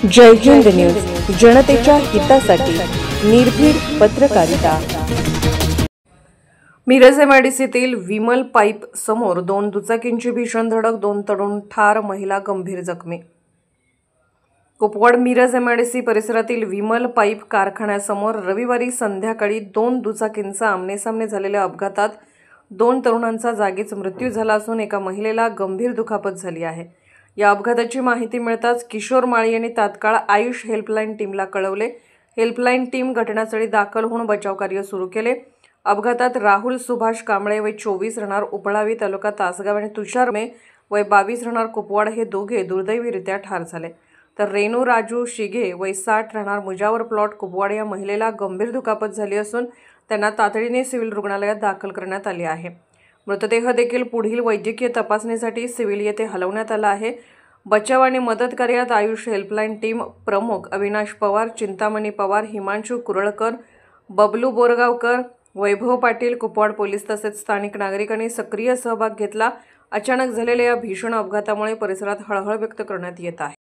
जय Hind news, जनतेच्या हितासाठी निर्भीड पत्रकारिता। मिरज एमआयडीसीतील विमल पाईप समोर 2 दुचाकींची भीषण धडक, 2 तरुण ठार, महिला गंभीर जखमी। कुपवाड मिरज एमआयडीसी परिसरातील विमल पाईप कारखान्यासमोर रविवारी संध्याकाळी 2 दुचाकींचा आमनेसामने झालेल्या अपघातात 2 तरुणांचा जागीच मृत्यू झाला असून एका महिलेला गंभीर दुखापत झाली आहे। या अपघाताची माहिती मिळताच किशोर माळी यांनी तात्काळ आयुष हेल्पलाईन टीमला कळवले। हेल्पलाईन टीम घटनास्थळी दाखल होऊन बचाव कार्य सुरू केले। अपघातात राहुल सुभाष कांबळे वय 24 राहणार उपळावी तालुका तासगाव आणि तुषार मे वय 22 राहणार कुपवाड हे दोघे दुर्दैवीरित्या ठार झाले। तर रेणू राजू शिगे वय 60 राहणार मुजावर प्लॉट कुपवाड या महिलेला गंभीर दुखापत झाली असून त्यांना तातडीने सिव्हिल रुग्णालयात दाखल करण्यात आले आहे। मृतदेह देखील पुढील वैद्यकीय तपासणीसाठी सिव्हिल येथे हलवण्यात आला आहे। बचाव आणि मदत कार्यात आयुष हेल्पलाईन टीम प्रमुख अविनाश पवार, चिंतामणी पवार, हिमांशु कुरळकर, बबलू बोरगावकर, वैभव पाटील, कुपवाड पोलीस तसेच स्थानिक नागरिकांनी सक्रिय सहभाग घेतला। अचानक झालेल्या या भीषण अपघातामुळे परिसरात हळहळ व्यक्त करण्यात येत आहे।